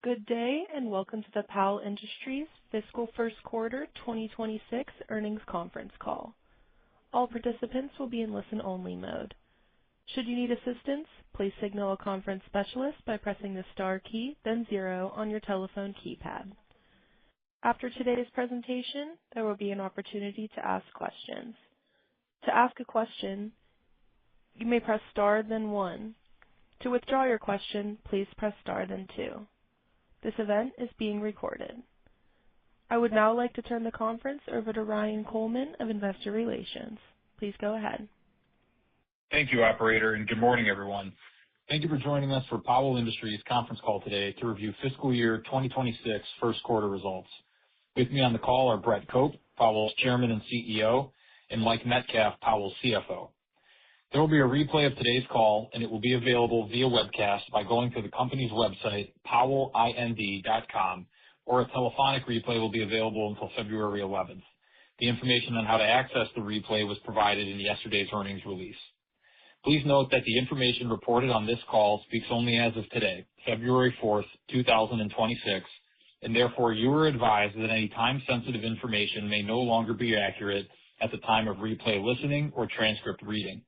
Good day, and welcome to the Powell Industries Fiscal First Quarter 2026 Earnings Conference Call. All participants will be in listen-only mode. Should you need assistance, please signal a conference specialist by pressing the star key, then 0 on your telephone keypad. After today's presentation, there will be an opportunity to ask questions. To ask a question, you may press star, then 1. To withdraw your question, please press star, then 2. This event is being recorded. I would now like to turn the conference over to Ryan Coleman of Investor Relations. Please go ahead. Thank you, operator, and good morning, everyone. Thank you for joining us for Powell Industries conference call today to review Fiscal Year 2026 first quarter results. With me on the call are Brett Cope, Powell's Chairman and CEO, and Mike Metcalf, Powell's CFO. There will be a replay of today's call, and it will be available via webcast by going to the company's website, powellind.com, or a telephonic replay will be available until February 11th. The information on how to access the replay was provided in yesterday's earnings release. Please note that the information reported on this call speaks only as of today, February 4th, 2026, and therefore you are advised that any time-sensitive information may no longer be accurate at the time of replay listening or transcript reading.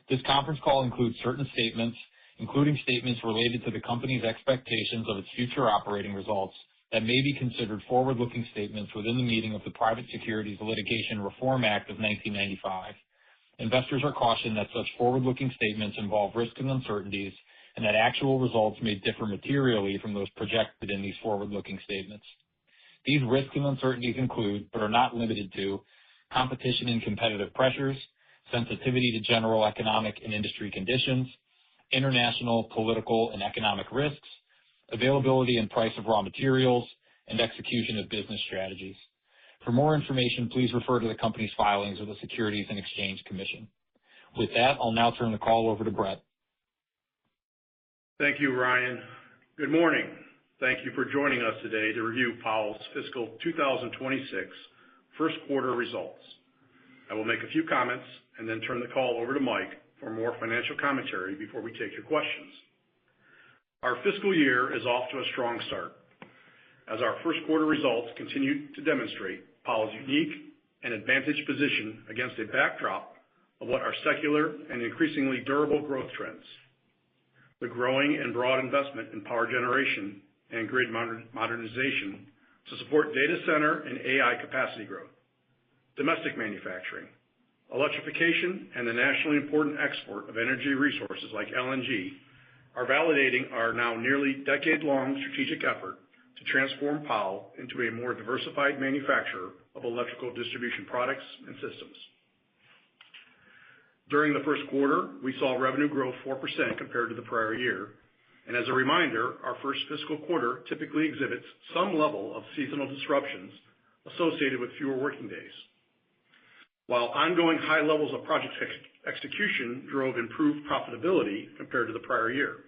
This conference call includes certain statements, including statements related to the company's expectations of its future operating results that may be considered forward-looking statements within the meaning of the Private Securities Litigation Reform Act of 1995. Investors are cautioned that such forward-looking statements involve risks and uncertainties and that actual results may differ materially from those projected in these forward-looking statements. These risks and uncertainties include, but are not limited to, competition and competitive pressures, sensitivity to general economic and industry conditions, international, political, and economic risks, availability and price of raw materials, and execution of business strategies. For more information, please refer to the company's filings with the Securities and Exchange Commission. With that, I'll now turn the call over to Brett. Thank you, Ryan. Good morning. Thank you for joining us today to review Powell's fiscal 2026 first quarter results. I will make a few comments and then turn the call over to Mike for more financial commentary before we take your questions. Our fiscal year is off to a strong start, as our first quarter results continue to demonstrate Powell's unique and advantaged position against a backdrop of what are secular and increasingly durable growth trends. The growing and broad investment in power generation and grid modernization to support data center and AI capacity growth, domestic manufacturing, electrification, and the nationally important export of energy resources like LNG are validating our now nearly decade-long strategic effort to transform Powell into a more diversified manufacturer of electrical distribution products and systems. During the first quarter, we saw revenue grow 4% compared to the prior year, and as a reminder, our first fiscal quarter typically exhibits some level of seasonal disruptions associated with fewer working days. While ongoing high levels of project execution drove improved profitability compared to the prior year,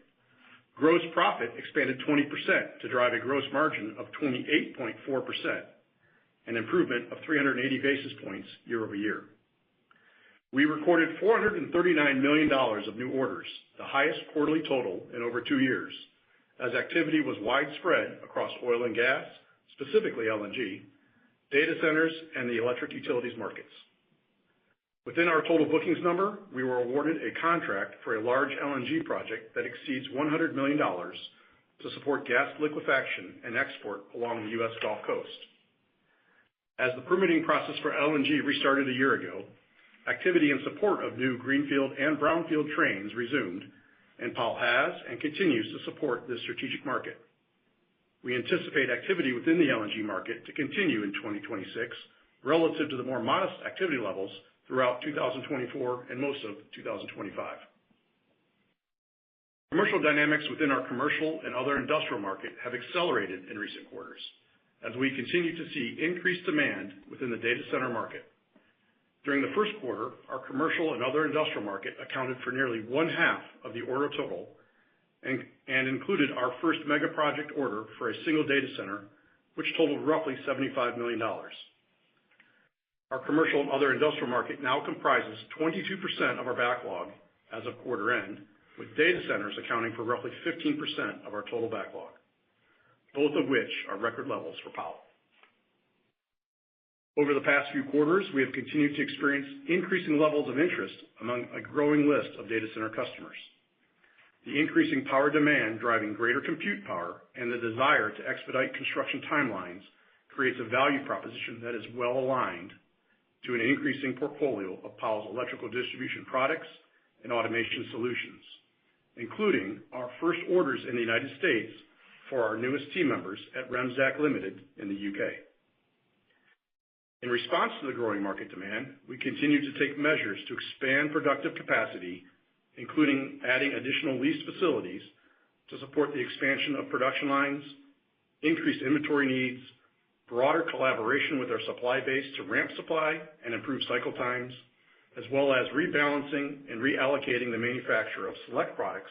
gross profit expanded 20% to drive a gross margin of 28.4%, an improvement of 380 basis points year over year. We recorded $439 million of new orders, the highest quarterly total in over 2 years, as activity was widespread across oil and gas, specifically LNG, data centers, and the electric utilities markets. Within our total bookings number, we were awarded a contract for a large LNG project that exceeds $100 million to support gas liquefaction and export along the U.S. Gulf Coast. As the permitting process for LNG restarted a year ago, activity in support of new greenfield and brownfield trains resumed, and Powell has and continues to support this strategic market. We anticipate activity within the LNG market to continue in 2026 relative to the more modest activity levels throughout 2024 and most of 2025. Commercial dynamics within our commercial and other industrial market have accelerated in recent quarters as we continue to see increased demand within the data center market. During the first quarter, our commercial and other industrial market accounted for nearly one-half of the order total and included our first mega project order for a single data center, which totaled roughly $75 million. Our commercial and other industrial market now comprises 22% of our backlog as of quarter end, with data centers accounting for roughly 15% of our total backlog. both of which are record levels for Powell. Over the past few quarters, we have continued to experience increasing levels of interest among a growing list of data center customers. The increasing power demand driving greater compute power and the desire to expedite construction timelines creates a value proposition that is well aligned to an increasing portfolio of Powell's electrical distribution products and automation solutions, including our first orders in the United States for our newest team members at Remsdaq Limited in the UK. In response to the growing market demand, we continue to take measures to expand productive capacity, including adding additional leased facilities to support the expansion of production lines, increased inventory needs, broader collaboration with our supply base to ramp supply and improve cycle times, as well as rebalancing and reallocating the manufacture of select products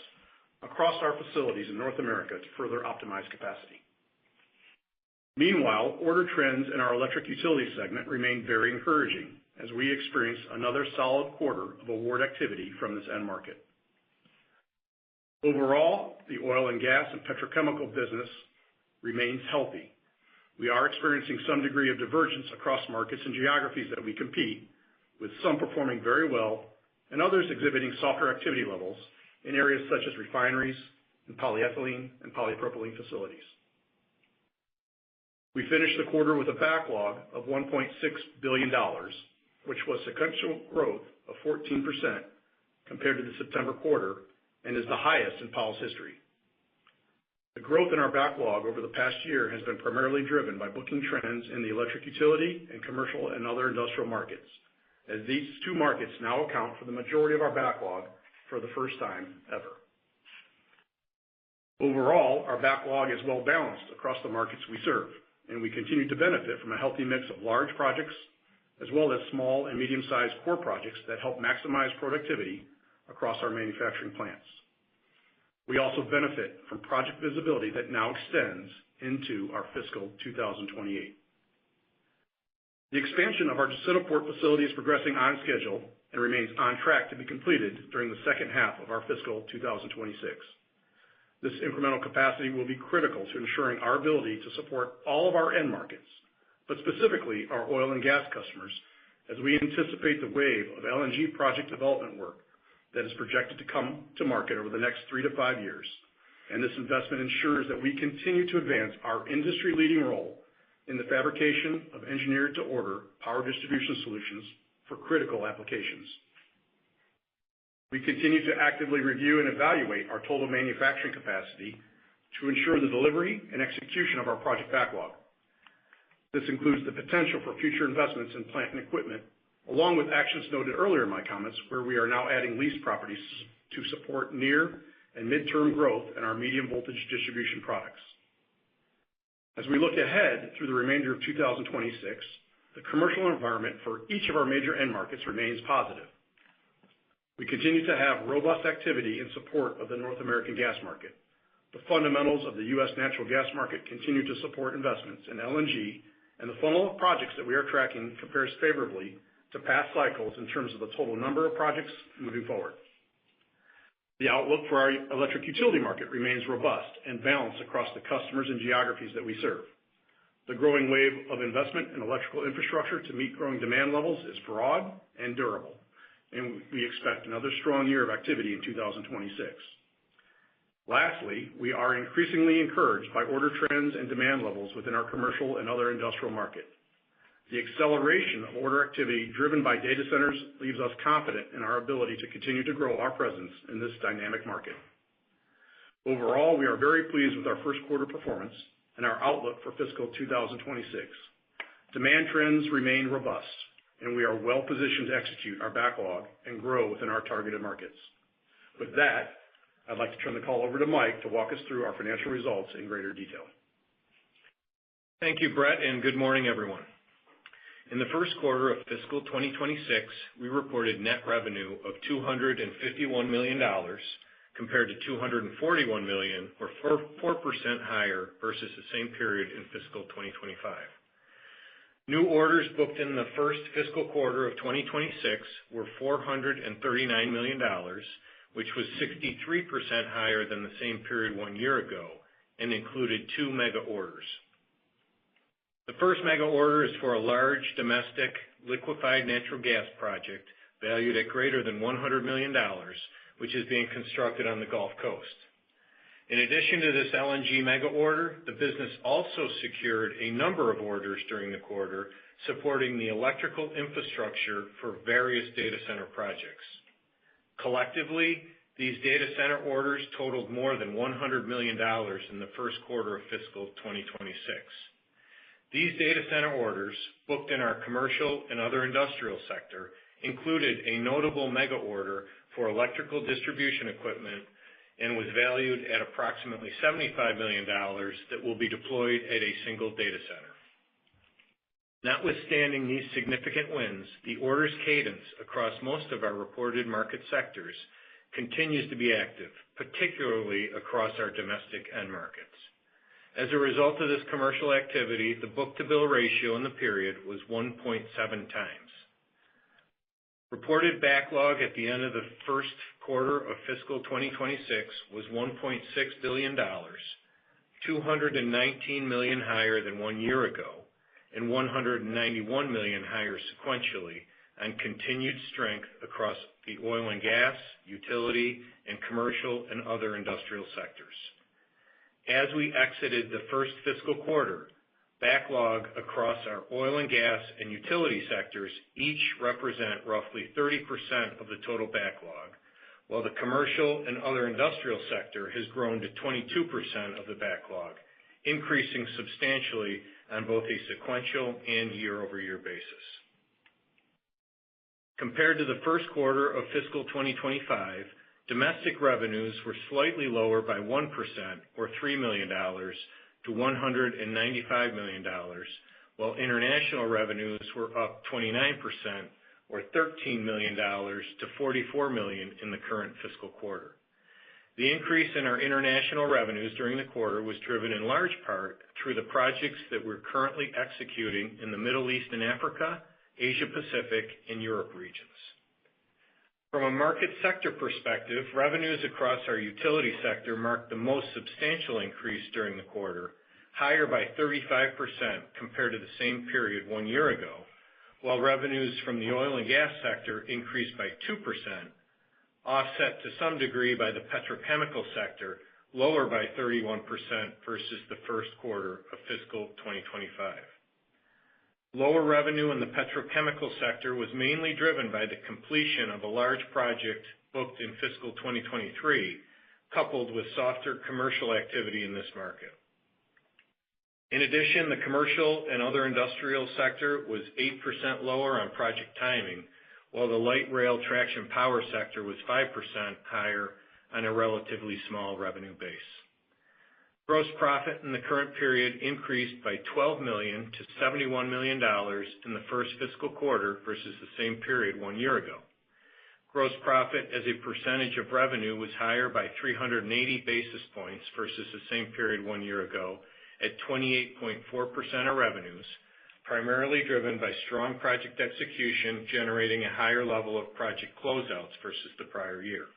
across our facilities in North America to further optimize capacity. Meanwhile, order trends in our electric utility segment remain very encouraging as we experience another solid quarter of award activity from this end market. Overall, the oil and gas and petrochemical business remains healthy. We are experiencing some degree of divergence across markets and geographies that we compete, with some performing very well and others exhibiting softer activity levels in areas such as refineries and polyethylene and polypropylene facilities. We finished the quarter with a backlog of $1.6 billion, which was sequential growth of 14% compared to the September quarter and is the highest in Powell's history. The growth in our backlog over the past year has been primarily driven by booking trends in the electric utility and commercial and other industrial markets, as these two markets now account for the majority of our backlog for the first time ever. Overall, our backlog is well balanced across the markets we serve, and we continue to benefit from a healthy mix of large projects as well as small and medium-sized core projects that help maximize productivity across our manufacturing plants. We also benefit from project visibility that now extends into our fiscal 2028. The expansion of our Jacintoport facility is progressing on schedule and remains on track to be completed during the second half of our fiscal 2026. This incremental capacity will be critical to ensuring our ability to support all of our end markets, but specifically our oil and gas customers, as we anticipate the wave of LNG project development work that is projected to come to market over the next 3 to 5 years. And this investment ensures that we continue to advance our industry-leading role in the fabrication of engineered-to-order power distribution solutions for critical applications. We continue to actively review and evaluate our total manufacturing capacity to ensure the delivery and execution of our project backlog. This includes the potential for future investments in plant and equipment, along with actions noted earlier in my comments, where we are now adding leased properties to support near and midterm growth in our medium voltage distribution products. As we look ahead through the remainder of 2026, the commercial environment for each of our major end markets remains positive. We continue to have robust activity in support of the North American gas market. The fundamentals of the U.S. natural gas market continue to support investments in LNG, and the funnel of projects that we are tracking compares favorably to past cycles in terms of the total number of projects moving forward. The outlook for our electric utility market remains robust and balanced across the customers and geographies that we serve. The growing wave of investment in electrical infrastructure to meet growing demand levels is broad and durable, and we expect another strong year of activity in 2026. Lastly, we are increasingly encouraged by order trends and demand levels within our commercial and other industrial market. The acceleration of order activity driven by data centers leaves us confident in our ability to continue to grow our presence in this dynamic market. Overall, we are very pleased with our first quarter performance and our outlook for fiscal 2026. Demand trends remain robust, and we are well positioned to execute our backlog and grow within our targeted markets. With that, I'd like to turn the call over to Mike to walk us through our financial results in greater detail. Thank you, Brett, and good morning, everyone. In the first quarter of fiscal 2026, we reported net revenue of $251 million compared to $241 million, or 4% higher versus the same period in fiscal 2025. New orders booked in the first fiscal quarter of 2026 were $439 million, which was 63% higher than the same period 1 year ago, and included 2 mega orders. The first mega order is for a large domestic liquefied natural gas project valued at greater than $100 million, which is being constructed on the Gulf Coast. In addition to this LNG mega order, the business also secured a number of orders during the quarter supporting the electrical infrastructure for various data center projects. Collectively, these data center orders totaled more than $100 million in the first quarter of fiscal 2026. These data center orders, booked in our commercial and other industrial sector, included a notable mega order for electrical distribution equipment and was valued at approximately $75 million that will be deployed at a single data center. Notwithstanding these significant wins, the orders cadence across most of our reported market sectors continues to be active, particularly across our domestic end markets. As a result of this commercial activity, the book-to-bill ratio in the period was 1.7 times. Reported backlog at the end of the first quarter of fiscal 2026 was $1.6 billion, $219 million higher than 1 year ago, and $191 million higher sequentially on continued strength across the oil and gas, utility, and commercial and other industrial sectors. As we exited the first fiscal quarter, backlog across our oil and gas and utility sectors each represent roughly 30% of the total backlog, while the commercial and other industrial sector has grown to 22% of the backlog, increasing substantially on both a sequential and year-over-year basis. Compared to the first quarter of fiscal 2025, domestic revenues were slightly lower by 1%, or $3 million, to $195 million, while international revenues were up 29%, or $13 million, to $44 million in the current fiscal quarter. The increase in our international revenues during the quarter was driven in large part through the projects that we're currently executing in the Middle East and Africa, Asia Pacific, and Europe regions. From a market sector perspective, revenues across our utility sector marked the most substantial increase during the quarter, higher by 35% compared to the same period 1 year ago, while revenues from the oil and gas sector increased by 2%, offset to some degree by the petrochemical sector, lower by 31% versus the first quarter of fiscal 2025. Lower revenue in the petrochemical sector was mainly driven by the completion of a large project booked in fiscal 2023, coupled with softer commercial activity in this market. In addition, the commercial and other industrial sector was 8% lower on project timing, while the light rail traction power sector was 5% higher on a relatively small revenue base. Gross profit in the current period increased by $12 million to $71 million in the first fiscal quarter versus the same period 1 year ago. Gross profit as a percentage of revenue was higher by 380 basis points versus the same period 1 year ago at 28.4% of revenues, primarily driven by strong project execution generating a higher level of project closeouts versus the prior year.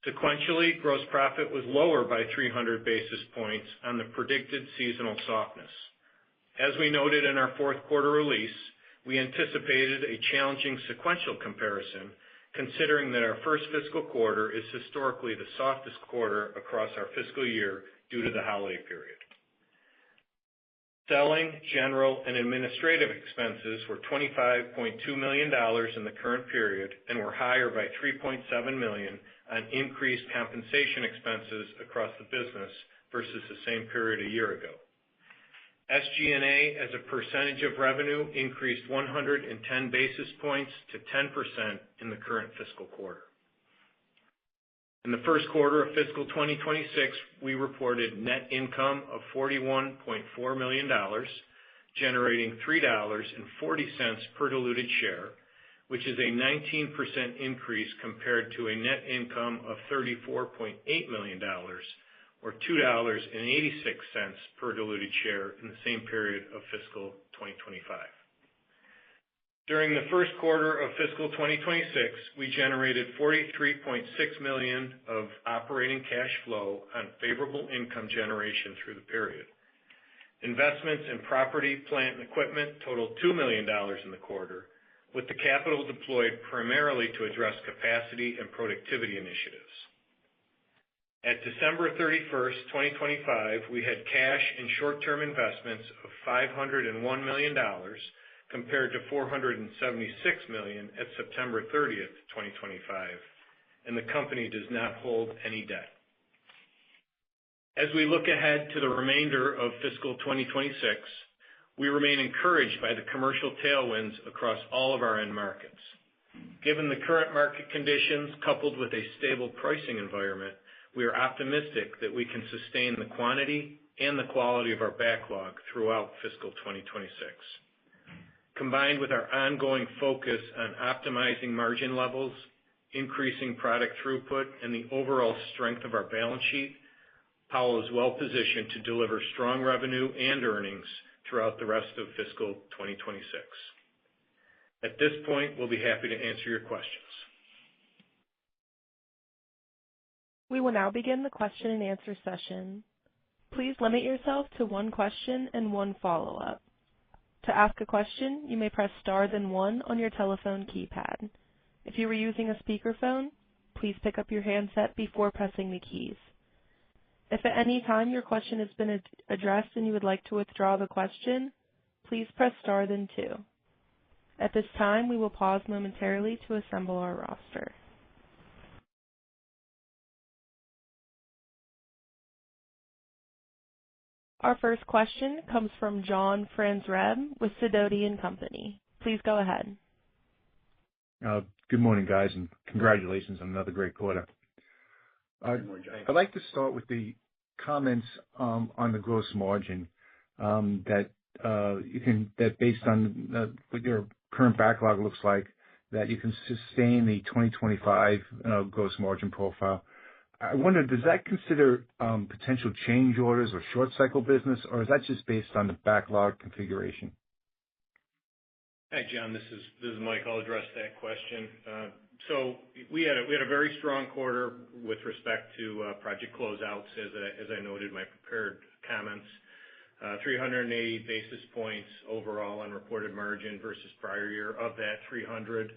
Sequentially, gross profit was lower by 300 basis points on the predicted seasonal softness. As we noted in our fourth quarter release, we anticipated a challenging sequential comparison, considering that our first fiscal quarter is historically the softest quarter across our fiscal year due to the holiday period. Selling, general, and administrative expenses were $25.2 million in the current period and were higher by $3.7 million on increased compensation expenses across the business versus the same period a year ago. SG&A as a percentage of revenue increased 110 basis points to 10% in the current fiscal quarter. In the first quarter of fiscal 2026, we reported net income of $41.4 million, generating $3.40 per diluted share, which is a 19% increase compared to a net income of $34.8 million, or $2.86 per diluted share in the same period of fiscal 2025. During the first quarter of fiscal 2026, we generated $43.6 million of operating cash flow on favorable income generation through the period. Investments in property, plant, and equipment totaled $2 million in the quarter, with the capital deployed primarily to address capacity and productivity initiatives. At December 31st, 2025, we had cash and short-term investments of $501 million compared to $476 million at September 30th, 2025, and the company does not hold any debt. As we look ahead to the remainder of fiscal 2026, we remain encouraged by the commercial tailwinds across all of our end markets. Given the current market conditions, coupled with a stable pricing environment, we are optimistic that we can sustain the quantity and the quality of our backlog throughout fiscal 2026. Combined with our ongoing focus on optimizing margin levels, increasing product throughput, and the overall strength of our balance sheet, Powell is well positioned to deliver strong revenue and earnings throughout the rest of fiscal 2026. At this point, we'll be happy to answer your questions. We will now begin the question and answer session. Please limit yourself to one question and one follow-up. To ask a question, you may press star then one on your telephone keypad. If you are using a speakerphone, please pick up your handset before pressing the keys. If at any time your question has been addressed and you would like to withdraw the question, please press star then two. At this time, we will pause momentarily to assemble our roster. Our first question comes from John Franzreb with Sidoti & Company. Please go ahead. Good morning, guys, and congratulations on another great quarter. Good morning, John. I'd like to start with the comments on the gross margin that based on what your current backlog looks like, that you can sustain the 2025 gross margin profile. I wonder, does that consider potential change orders or short cycle business, or is that just based on the backlog configuration? Hi, John. This is Mike. I'll address that question. So we had a very strong quarter with respect to project closeouts, as I noted in my prepared comments. 380 basis points overall on reported margin versus prior year. Of that, 300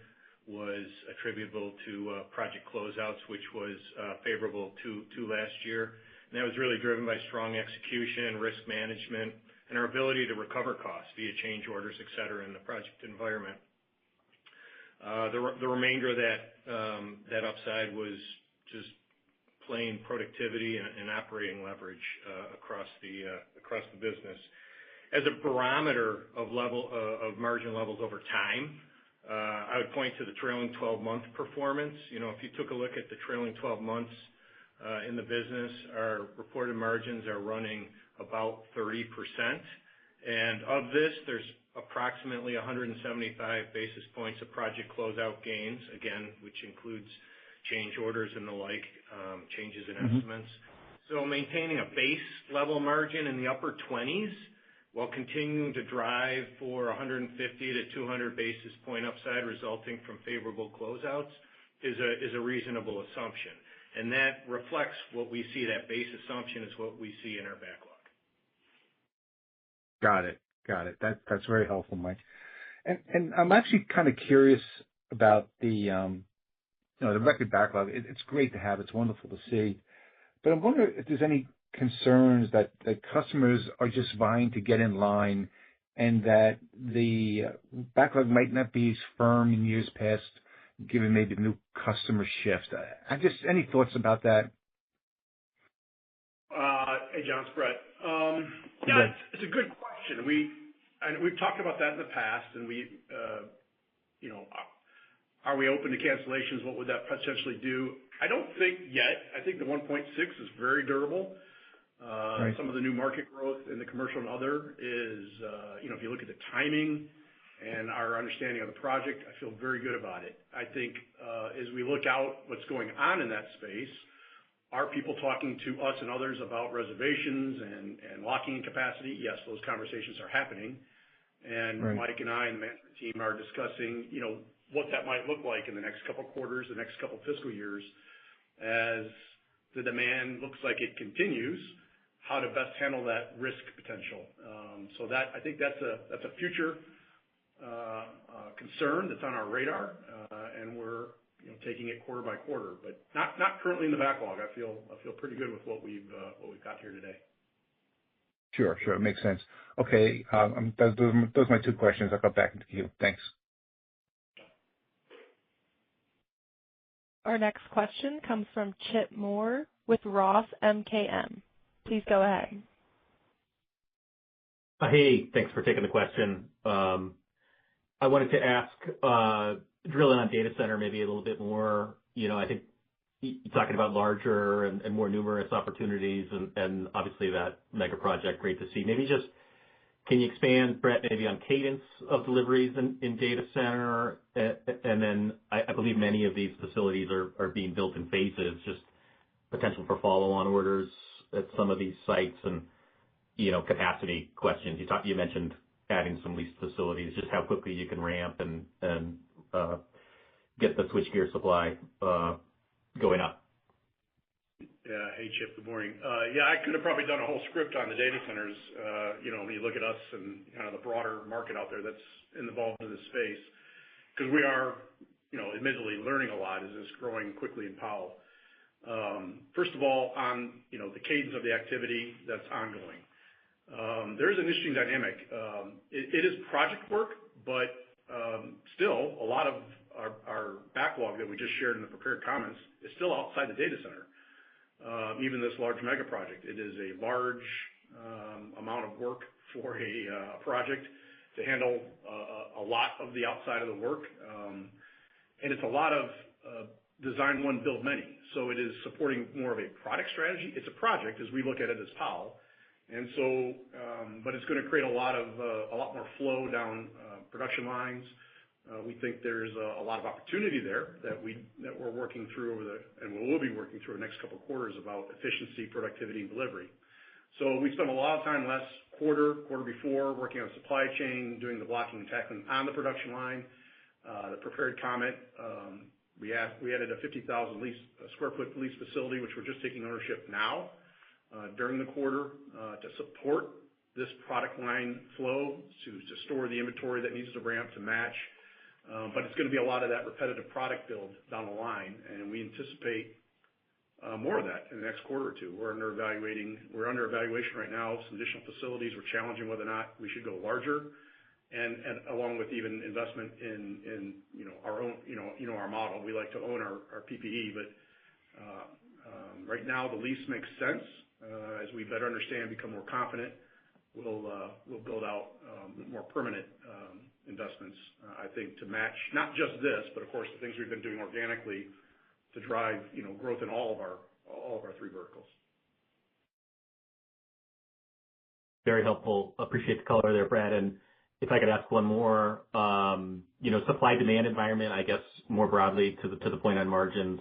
was attributable to project closeouts, which was favorable to last year. And that was really driven by strong execution, risk management, and our ability to recover costs via change orders, et cetera, in the project environment. The remainder of that upside was just plain productivity and operating leverage across the business. As a barometer of margin levels over time, I would point to the trailing 12-month performance. You know, if you took a look at the trailing 12 months in the business, our reported margins are running about 30%. And of this, there's approximately 175 basis points of project closeout gains, again, which includes change orders and the like, changes in estimates. So maintaining a base level margin in the upper 20s while continuing to drive for 150 to 200 basis point upside resulting from favorable closeouts is a reasonable assumption. And that reflects what we see, that base assumption is what we see in our backlog. Got it. That's very helpful, Mike. And I'm actually kind of curious about the record backlog. It's great to have. It's wonderful to see. But I'm wondering if there's any concerns that customers are just vying to get in line, and that the backlog might not be as firm in years past, given maybe the new customer shift. Any thoughts about that? Hey, John, it's Brett. Yeah, it's a good question. We've talked about that in the past, and are we open to cancellations? What would that potentially do? I don't think yet. I think the 1.6 is very durable. Right. Some of the new market growth in the commercial and other is, if you look at the timing and our understanding of the project, I feel very good about it. I think as we look out what's going on in that space, are people talking to us and others about reservations and locking in capacity? Yes, those conversations are happening. And Right. Mike and I and the management team are discussing, what that might look like in the next couple of quarters, the next couple of fiscal years, as the demand looks like it continues, how to best handle that risk potential. So that I think that's a future concern that's on our radar, and we're taking it quarter by quarter, but not currently in the backlog. I feel pretty good with what we've got here today. Sure. It makes sense. Okay. Those are my two questions. I'll go back into queue. Thanks. Our next question comes from Chip Moore with Roth MKM. Please go ahead. Hey, thanks for taking the question. I wanted to ask, drill in on data center maybe a little bit more. I think you're talking about larger and more numerous opportunities and obviously that mega project, great to see. Maybe just can you expand, Brett, maybe on cadence of deliveries in data center? And then I believe many of these facilities are being built in phases, just potential for follow-on orders at some of these sites and, capacity questions. You mentioned adding some leased facilities, just how quickly you can ramp and get the switchgear supply going up. Yeah. Hey, Chip. Good morning. I could have probably done a whole script on the data centers. When you look at us and kind of the broader market out there that's involved in this space, because we are, admittedly learning a lot as it's growing quickly in Powell. First of all, on the cadence of the activity that's ongoing, there is an interesting dynamic. It is project work, but still a lot of our backlog that we just shared in the prepared comments is still outside the data center. Even this large mega project, it is a large amount of work for a project to handle a lot of the outside of the work, and it's a lot of design one, build many. So it is supporting more of a product strategy. It's a project as we look at it as Powell, and so but it's going to create a lot more flow down production lines. We think there's a lot of opportunity there that we're working through and we will be working through the next couple of quarters about efficiency, productivity, and delivery. So we spent a lot of time last quarter before, working on supply chain, doing the blocking and tackling on the production line. The prepared comment, we added a 50,000 square foot lease facility, which we're just taking ownership now during the quarter to support this product line flow, to store the inventory that needs to ramp to match. But it's going to be a lot of that repetitive product build down the line, and we anticipate more of that in the next quarter or two. We're under evaluation right now of some additional facilities. We're challenging whether or not we should go larger, and along with even investment in our own our model. We like to own our PPE, but right now the lease makes sense. As we better understand, become more confident, we'll build out more permanent investments, I think, to match not just this, but of course the things we've been doing organically to drive growth in all of our three verticals. Very helpful. Appreciate the color there, Brad. And if I could ask one more, supply demand environment, I guess more broadly to the point on margins,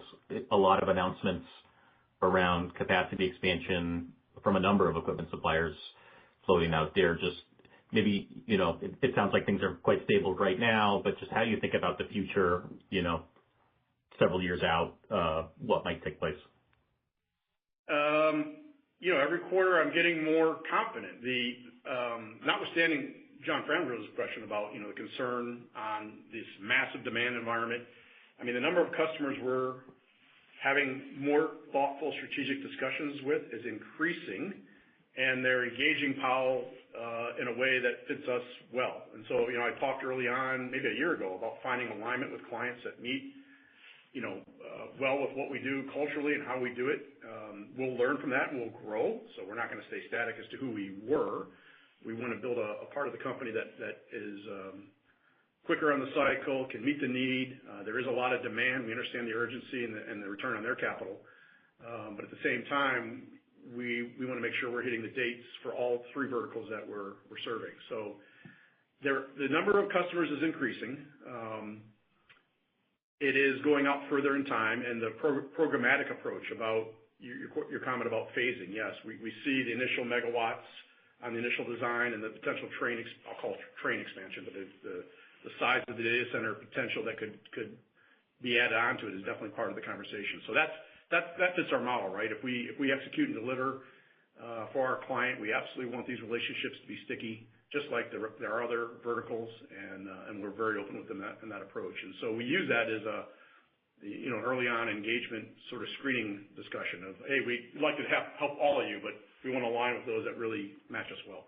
a lot of announcements around capacity expansion from a number of equipment suppliers floating out there. Just maybe, it sounds like things are quite stable right now, but just how you think about the future, several years out, what might take place? Every quarter I'm getting more confident. Notwithstanding John Franberg's question about, the concern on this massive demand environment, I mean, the number of customers we're having more thoughtful strategic discussions with is increasing, and they're engaging Powell in a way that fits us well. And so, I talked early on, maybe a year ago, about finding alignment with clients that meet, well with what we do culturally and how we do it. We'll learn from that and we'll grow. So we're not going to stay static as to who we were. We want to build a part of the company that is quicker on the cycle, can meet the need. There is a lot of demand. We understand the urgency and the return on their capital. But at the same time, we want to make sure we're hitting the dates for all three verticals that we're serving. So the number of customers is increasing. It is going out further in time, and the programmatic approach about your comment about phasing. Yes, we see the initial megawatts on the initial design and the potential I'll call it train expansion, but the size of the data center potential that could be added onto it is definitely part of the conversation. So that fits our model, right? If we execute and deliver for our client, we absolutely want these relationships to be sticky, just like there are other verticals, and we're very open with them in that approach. And so we use that as an early on engagement sort of screening discussion of, hey, we'd like to help all of you, but we want to align with those that really match us well.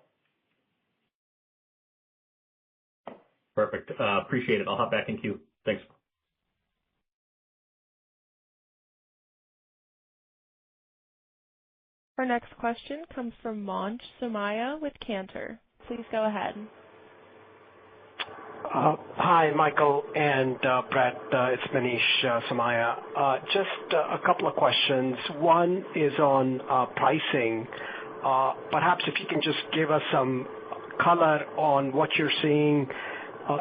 Perfect. Appreciate it. I'll hop back in queue. Thanks. Our next question comes from Manj Somaiya with Cantor. Please go ahead. Hi, Michael and Brett. It's Manish Somaiya. Just a couple of questions. One is on pricing. Perhaps if you can just give us some color on what you're seeing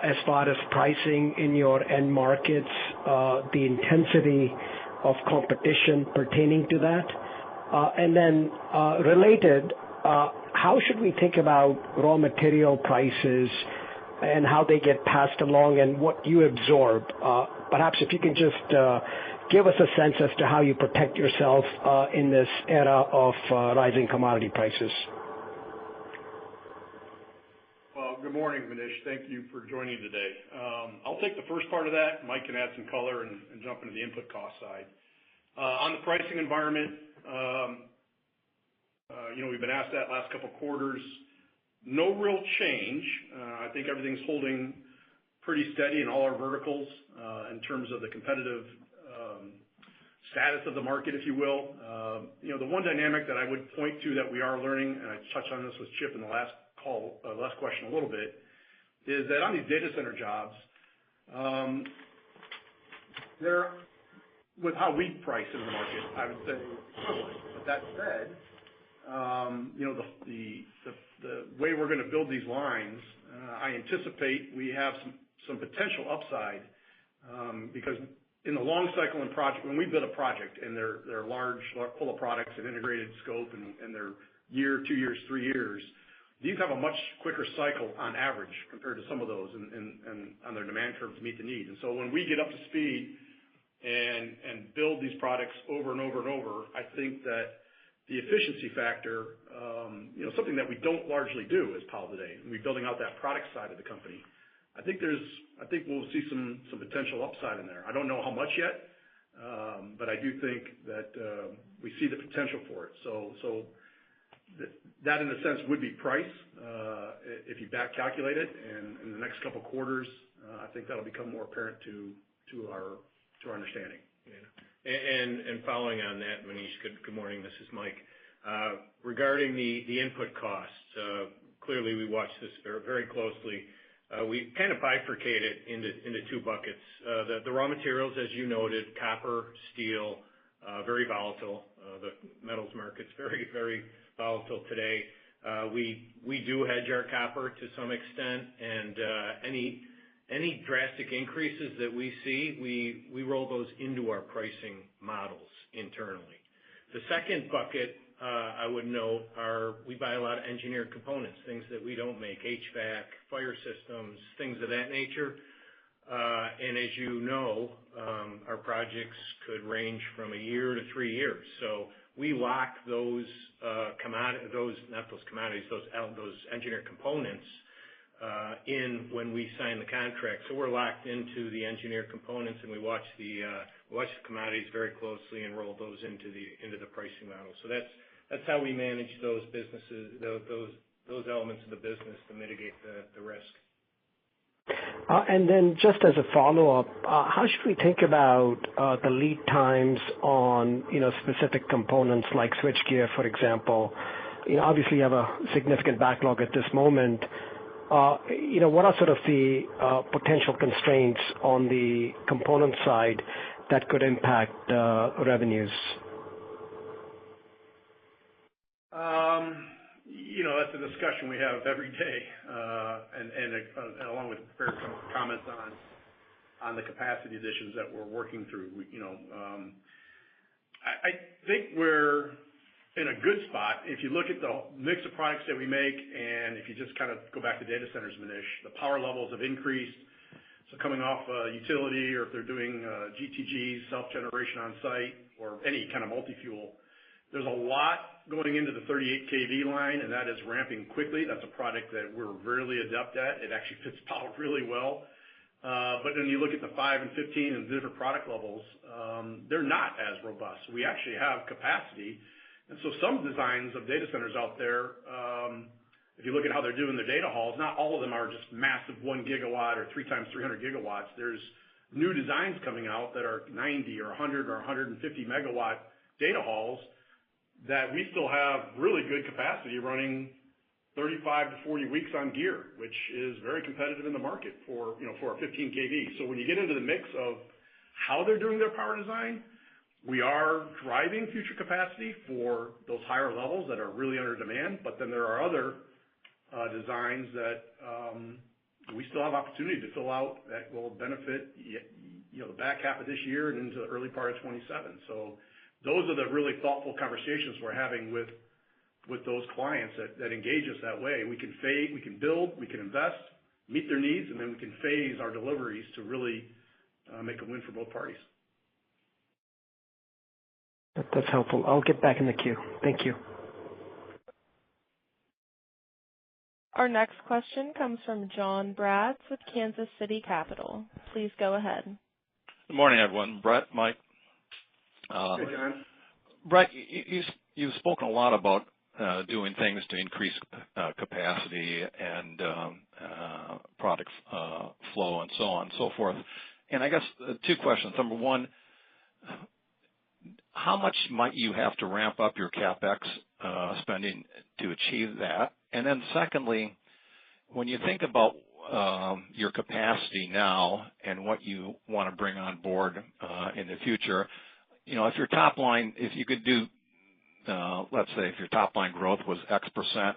as far as pricing in your end markets, the intensity of competition pertaining to that. And then related, how should we think about raw material prices and how they get passed along and what you absorb? Perhaps if you can just give us a sense as to how you protect yourself in this era of rising commodity prices. Well, good morning, Manish. Thank you for joining today. I'll take the first part of that. Mike can add some color and jump into the input cost side. On the pricing environment, we've been asked that last couple quarters. No real change. I think everything's holding pretty steady in all our verticals in terms of the competitive status of the market, if you will. The one dynamic that I would point to that we are learning, and I touched on this with Chip in the last question a little bit, is that on these data center jobs, they're with how we price in the market, I would say equivalent. But that said, the way we're going to build these lines, I anticipate we have some potential upside because in the long cycle and project, when we build a project and they're large, full of products and integrated scope and they're year, 2 years, 3 years, these have a much quicker cycle on average compared to some of those and on their demand curve to meet the need. And so when we get up to speed and build these products over and over and over, I think that the efficiency factor, something that we don't largely do as Powell today, and we're building out that product side of the company. I think we'll see some potential upside in there. I don't know how much yet, but I do think that we see the potential for it. So that in a sense would be price if you back calculate it, and in the next couple quarters, I think that'll become more apparent to our understanding. Yeah. And following on that, Manish, good morning. This is Mike. Regarding the input costs, clearly we watch this very closely. We kind of bifurcate it into two buckets. The raw materials, as you noted, copper, steel, very volatile. The metals market's very, very volatile today. We do hedge our copper to some extent, and any drastic increases that we see, we roll those into our pricing models internally. The second bucket, I would note, we buy a lot of engineered components, things that we don't make, HVAC, fire systems, things of that nature. And as you know, our projects could range from a year to 3 years. So we lock those engineered components in when we sign the contract. So we're locked into the engineered components, and we watch the commodities very closely and roll those into the pricing model. So that's how we manage those businesses, those elements of the business to mitigate the risk. And then just as a follow-up, how should we think about the lead times on specific components like switchgear, for example? Obviously you have a significant backlog at this moment. What are sort of the potential constraints on the component side that could impact revenues? That's a discussion we have every day, and along with prepared comments on the capacity additions that we're working through. I think where in a good spot. If you look at the mix of products that we make, and if you just kind of go back to data centers, Manish, the power levels have increased. So coming off utility, or if they're doing GTGs, self-generation on site, or any kind of multi-fuel, there's a lot going into the 38 kV line, and that is ramping quickly. That's a product that we're really adept at. It actually fits Powell really well. But then you look at the 5 and 15 and different product levels, they're not as robust. We actually have capacity. And so some designs of data centers out there, if you look at how they're doing their data halls, not all of them are just massive 1 gigawatt or 3 times 300 gigawatts. There's new designs coming out that are 90 or 100 or 150 megawatt data halls that we still have really good capacity running 35 to 40 weeks on gear, which is very competitive in the market for a 15 kV. So when you get into the mix of how they're doing their power design, we are driving future capacity for those higher levels that are really under demand, but then there are other designs that we still have opportunity to fill out that will benefit the back half of this year and into the early part of 27. So those are the really thoughtful conversations we're having with those clients that engage us that way. We can build, we can invest, meet their needs, and then we can phase our deliveries to really make a win for both parties. That's helpful. I'll get back in the queue. Thank you. Our next question comes from John Bratz with Kansas City Capital. Please go ahead. Good morning, everyone. Brett, Mike. Hey, John. Brett, you've spoken a lot about doing things to increase capacity and product flow and so on and so forth. And I guess two questions. Number one, how much might you have to ramp up your CapEx spending to achieve that? And then secondly, when you think about your capacity now and what you want to bring on board in the future, if your top line, if you could do, let's say if your top line growth was X%,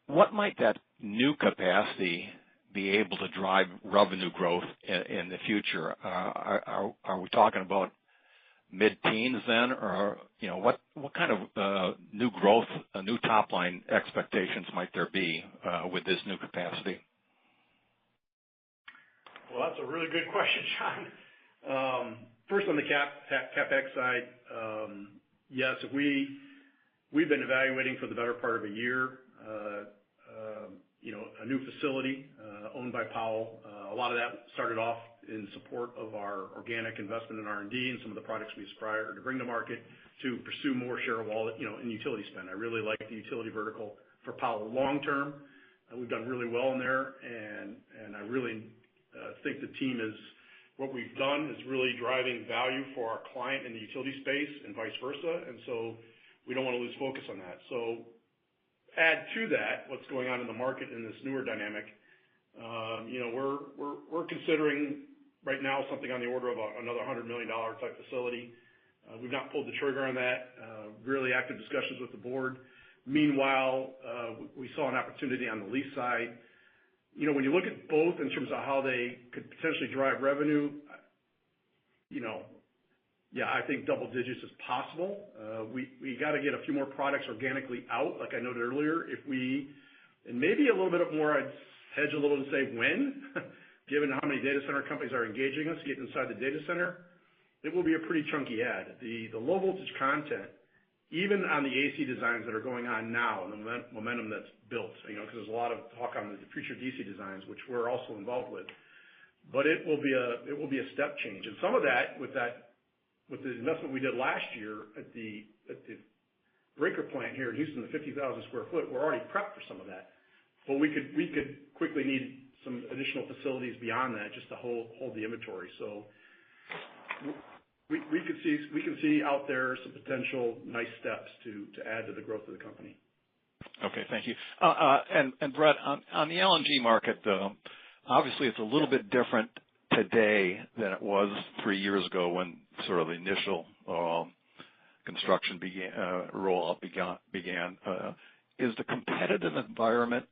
what might that new capacity be able to drive revenue growth in the future? Are we talking about mid-teens then, or what kind of new growth, new top line expectations might there be with this new capacity? Well, that's a really good question, John. First on the CapEx side, yes, we've been evaluating for the better part of a year, a new facility owned by Powell. A lot of that started off in support of our organic investment in R&D and some of the products we aspire to bring to market to pursue more share of wallet, in utility spend. I really like the utility vertical for Powell long term. We've done really well in there, and I really think the team what we've done is really driving value for our client in the utility space and vice versa, and so we don't want to lose focus on that. So add to that what's going on in the market in this newer dynamic. We're considering right now something on the order of another $100 million type facility. We've not pulled the trigger on that. Really active discussions with the board. Meanwhile, we saw an opportunity on the lease side. When you look at both in terms of how they could potentially drive revenue, I think double digits is possible. We got to get a few more products organically out, like I noted earlier. And maybe a little bit more, I'd hedge a little and say when, given how many data center companies are engaging us, getting inside the data center, it will be a pretty chunky add. The low voltage content, even on the AC designs that are going on now, and the momentum that's built, because there's a lot of talk on the future DC designs, which we're also involved with. But it will be a step change, and some of that with the investment we did last year at the breaker plant here in Houston, the 50,000 square foot, we're already prepped for some of that. But we could quickly need some additional facilities beyond that just to hold the inventory. So we can see out there some potential nice steps to add to the growth of the company. Okay, thank you. And Brett, on the LNG market, obviously it's a little bit different today than it was 3 years ago when sort of the initial construction rollout began. Is the competitive environment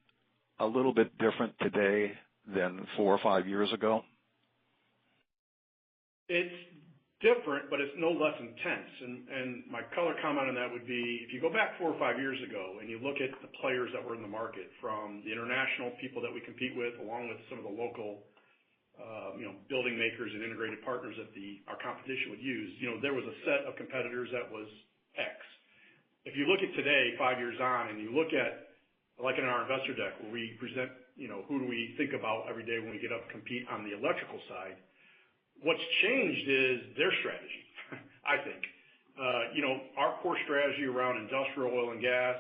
a little bit different today than 4 or 5 years ago? It's different, but it's no less intense. And my color comment on that would be, if you go back 4 or 5 years ago and you look at the players that were in the market, from the international people that we compete with, along with some of the local, building makers and integrated partners that our competition would use, there was a set of competitors that was X. If you look at today, 5 years on, and you look at, like in our investor deck, where we present, who do we think about every day when we get up to compete on the electrical side, what's changed is their strategy, I think. Our core strategy around industrial oil and gas,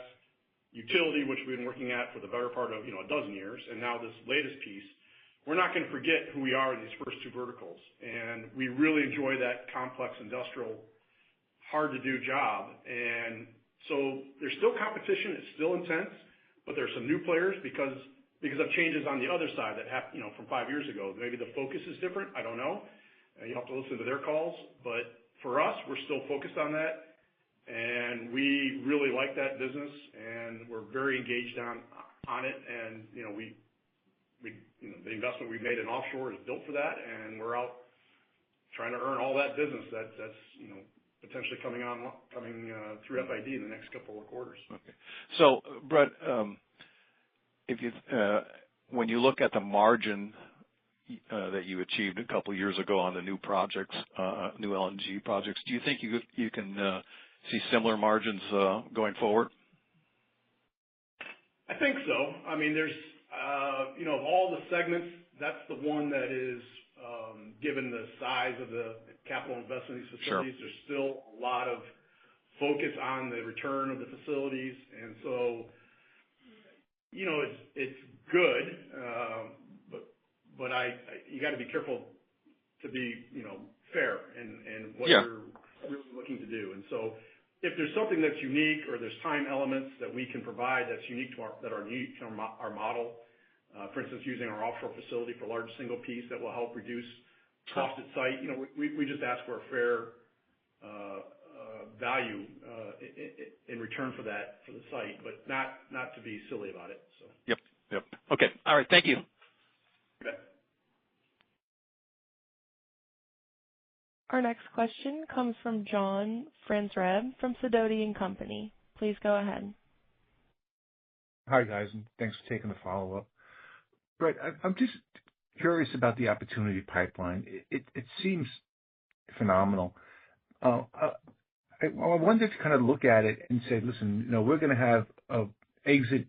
utility, which we've been working at for the better part of, a dozen years, and now this latest piece, we're not going to forget who we are in these first 2 verticals. And we really enjoy that complex industrial, hard to do job. And so there's still competition. It's still intense, but there's some new players because of changes on the other side that happened, from 5 years ago. Maybe the focus is different. I don't know. You have to listen to their calls. But for us, we're still focused on that. And we really like that business, and we're very engaged on it. And, the investment we've made in offshore is built for that, and we're out trying to earn all that business that's potentially coming through FID in the next couple of quarters. Okay. So, Brett, when you look at the margin that you achieved a couple of years ago on the new projects, new LNG projects, do you think you can see similar margins going forward? I think so. I mean, there's of all the segments, that's the one that is, given the size of the capital investment in these facilities, Sure. There's still a lot of focus on the return of the facilities. And so, it's good, but you got to be careful to be, fair in what you're really looking to do. And so, if there's something that's unique or there's time elements that we can provide that's unique to our model, for instance, using our offshore facility for large single piece that will help reduce cost at site, we just ask for a fair value in return for that for the site, but not to be silly about it. So. Yep. Okay. All right. Thank you. Okay. Our next question comes from John Franzreb from Sidoti & Company. Please go ahead. Hi, guys, and thanks for taking the follow-up. Brett, I'm just curious about the opportunity pipeline. It seems phenomenal. I wonder if you kind of look at it and say, listen, we're going to have an exit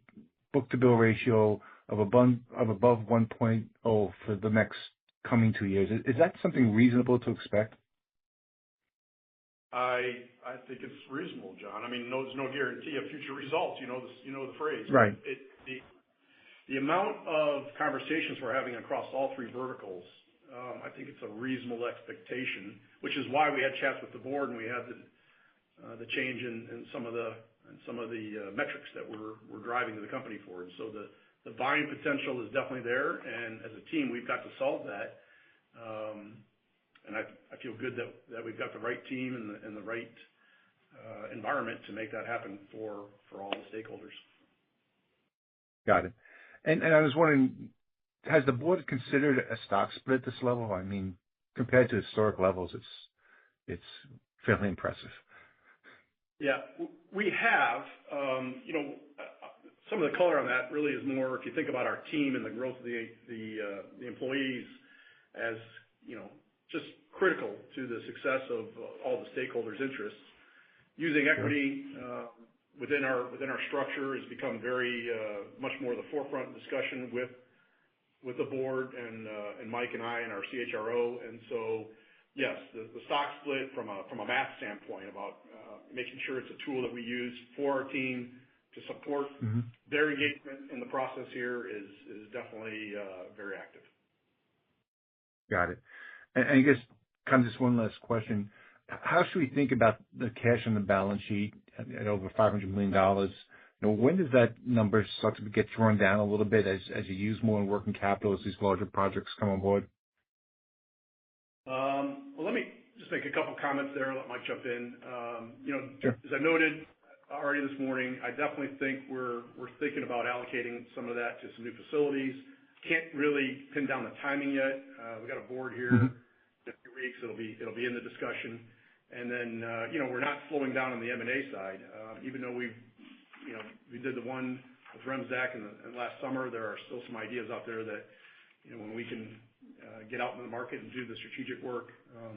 book-to-bill ratio of above 1.0 for the next coming 2 years. Is that something reasonable to expect? I think it's reasonable, John. I mean, there's no guarantee of future results. You know the phrase. Right. The amount of conversations we're having across all 3 verticals, I think it's a reasonable expectation, which is why we had chats with the board and we had the change in some of the metrics that we're driving the company forward. So the volume potential is definitely there, and as a team, we've got to solve that. And I feel good that we've got the right team and the right environment to make that happen for all the stakeholders. Got it. And I was wondering, has the board considered a stock split at this level? I mean, compared to historic levels, it's fairly impressive. Yeah, we have. Some of the color on that really is more if you think about our team and the growth of the employees as just critical to the success of all the stakeholders' interests. Using equity within our structure has become very much more the forefront discussion with the board and Mike and I and our CHRO. And so, yes, the stock split from a math standpoint about making sure it's a tool that we use for our team to support their engagement in the process here is definitely very active. Got it. And I guess kind of just one last question. How should we think about the cash on the balance sheet at over $500 million? When does that number start to get drawn down a little bit as you use more in working capital as these larger projects come on board? Well, let me just make a couple comments there and let Mike jump in. Sure. As I noted already this morning, I definitely think we're thinking about allocating some of that to some new facilities. Can't really pin down the timing yet. We got a board here that we weeks. It'll be in the discussion. And then, we're not slowing down on the M&A side. Even though we did the one with Remsdaq in last summer, there are still some ideas out there that, when we can get out in the market and do the strategic work,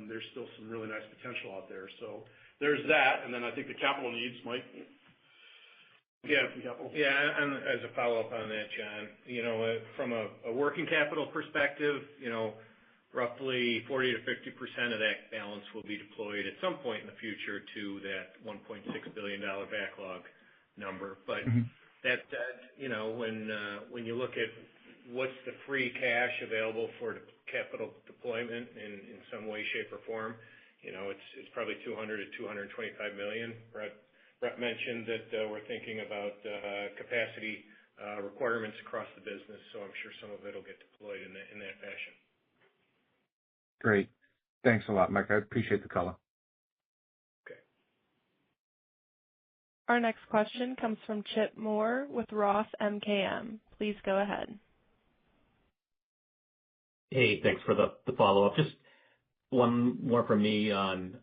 there's still some really nice potential out there. So there's that. And then I think the capital needs, Mike. Yeah. And as a follow-up on that, John, from a working capital perspective, roughly 40 to 50% of that balance will be deployed at some point in the future to that $1.6 billion backlog number. But that said, when you look at what's the free cash available for capital deployment in some way, shape, or form, it's probably $200 to $225 million. Brett mentioned that we're thinking about capacity requirements across the business, so I'm sure some of it will get deployed in that fashion. Great. Thanks a lot, Mike. I appreciate the color. Okay. Our next question comes from Chip Moore with Roth MKM. Please go ahead. Hey, thanks for the follow-up. Just one more from me on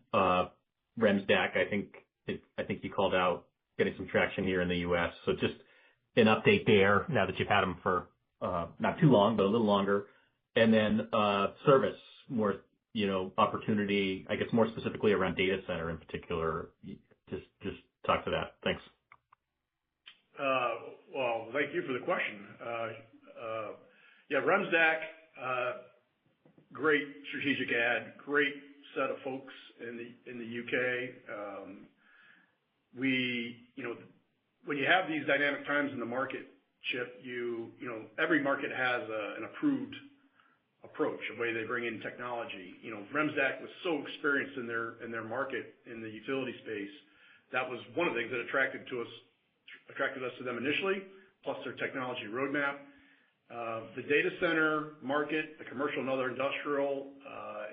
Remsdaq. I think you called out getting some traction here in the U.S. So just an update there now that you've had them for not too long, but a little longer. And then service, more opportunity, I guess more specifically around data center in particular. Just talk to that. Thanks. Well, thank you for the question. Remsdaq, great strategic ad, great set of folks in the UK. When you have these dynamic times in the market, Chip, every market has an approved approach, a way they bring in technology. Remsdaq was so experienced in their market in the utility space. That was one of the things that attracted us to them initially, plus their technology roadmap. The data center market, the commercial and other industrial,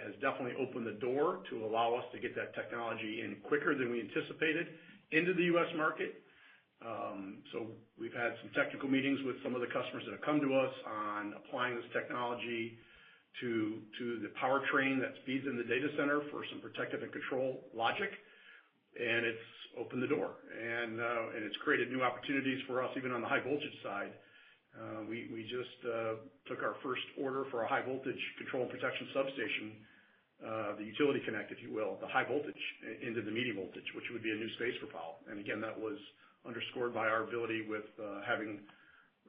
has definitely opened the door to allow us to get that technology in quicker than we anticipated into the U.S. market. So we've had some technical meetings with some of the customers that have come to us on applying this technology to the powertrain that feeds in the data center for some protective and control logic, and it's opened the door. And it's created new opportunities for us even on the high voltage side. We just took our first order for a high voltage control and protection substation, the utility connect, if you will, the high voltage into the medium voltage, which would be a new space for Powell. And again, that was underscored by our ability with having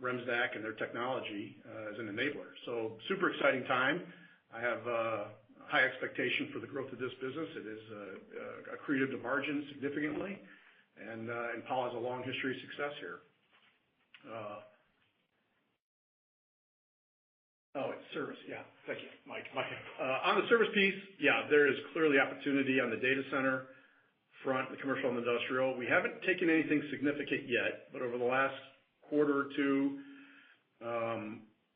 Remsdaq and their technology as an enabler. So super exciting time. I have high expectation for the growth of this business. It is accretive to margin significantly, and Powell has a long history of success here. It's service. Yeah. Thank you, Mike. On the service piece, there is clearly opportunity on the data center front, the commercial and industrial. We haven't taken anything significant yet, but over the last quarter or two,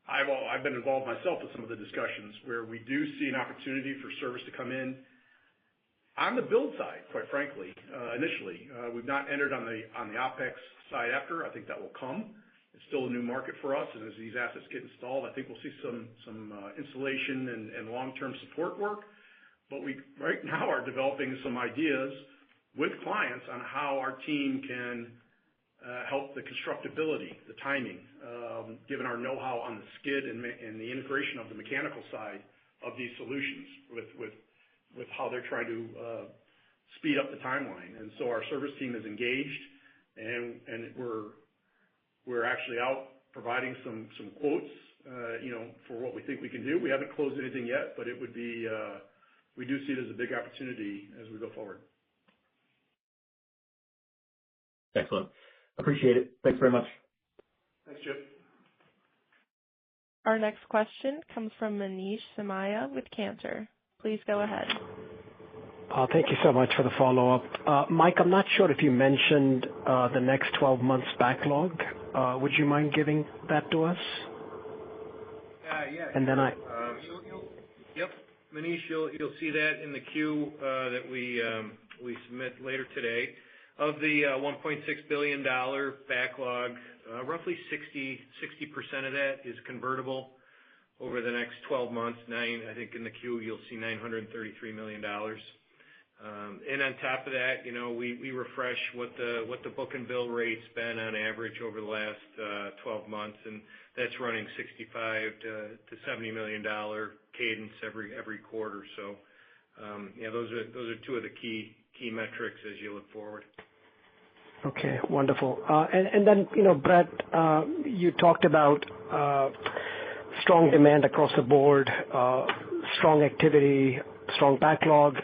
I've been involved myself with some of the discussions where we do see an opportunity for service to come in on the build side, quite frankly. Initially, we've not entered on the OpEx side after. I think that will come. It's still a new market for us, and as these assets get installed, I think we'll see some installation and long-term support work. But we right now are developing some ideas with clients on how our team can help the constructability, the timing, given our know-how on the skid and the integration of the mechanical side of these solutions with how they're trying to speed up the timeline. And so our service team is engaged, and we're actually out providing some quotes, for what we think we can do. We haven't closed anything yet, but it would be we do see it as a big opportunity as we go forward. Excellent. Appreciate it. Thanks very much. Thanks, Chip. Our next question comes from Manish Somaiya with Cantor. Please go ahead. Thank you so much for the follow-up. Mike, I'm not sure if you mentioned the next 12 months backlog. Would you mind giving that to us? Yeah. And then Yep. Manish, you'll see that in the queue that we submit later today. Of the $1.6 billion backlog, roughly 60% of that is convertible over the next 12 months. I think in the Q you'll see $933 million. And on top of that, we refresh what the book and bill rate's been on average over the last 12 months, and that's running $65 to $70 million cadence every quarter. So, those are two of the key metrics as you look forward. Okay, wonderful. And then, Brett, you talked about strong demand across the board, strong activity, strong backlog.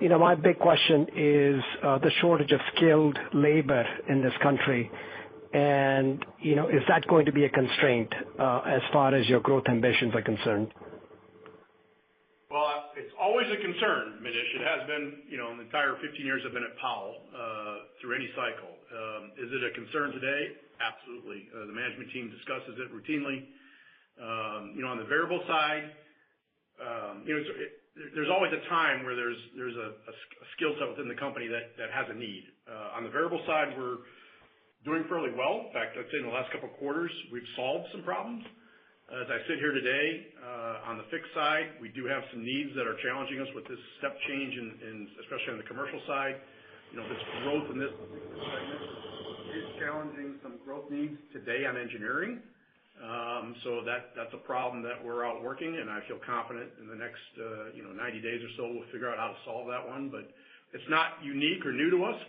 My big question is the shortage of skilled labor in this country. And, is that going to be a constraint as far as your growth ambitions are concerned? Well, it's always a concern, Manish. It has been, in the entire 15 years I've been at Powell, through any cycle. Is it a concern today? Absolutely. The management team discusses it routinely. On the variable side, there's always a time where there's a skill set within the company that has a need. On the variable side, we're doing fairly well. In fact, I'd say in the last couple of quarters, we've solved some problems. As I sit here today, on the fixed side, we do have some needs that are challenging us with this step change, especially on the commercial side. This growth in this segment is challenging some growth needs today on engineering. So that's a problem that we're out working, and I feel confident in the next 90 days or so we'll figure out how to solve that one. But it's not unique or new to us.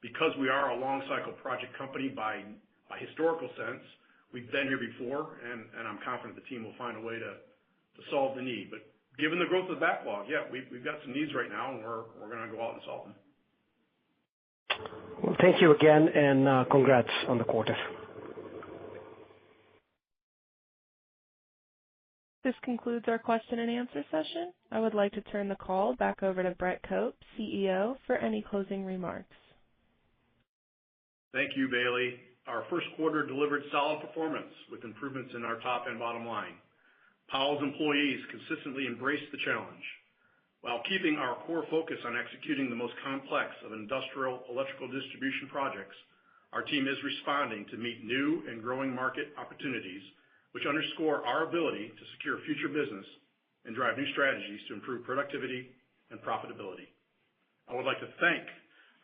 Because we are a long cycle project company by historical sense, we've been here before, and I'm confident the team will find a way to solve the need. But given the growth of the backlog, we've got some needs right now, and we're going to go out and solve them. Well, thank you again, and congrats on the quarter. This concludes our question and answer session. I would like to turn the call back over to Brett Cope, CEO, for any closing remarks. Thank you, Bailey. Our first quarter delivered solid performance with improvements in our top and bottom line. Powell's employees consistently embraced the challenge. While keeping our core focus on executing the most complex of industrial electrical distribution projects, our team is responding to meet new and growing market opportunities, which underscore our ability to secure future business and drive new strategies to improve productivity and profitability. I would like to thank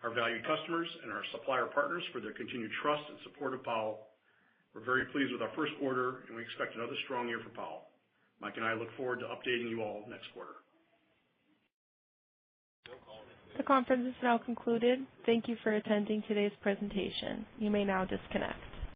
our valued customers and our supplier partners for their continued trust and support of Powell. We're very pleased with our first quarter, and we expect another strong year for Powell. Mike and I look forward to updating you all next quarter. The conference is now concluded. Thank you for attending today's presentation. You may now disconnect.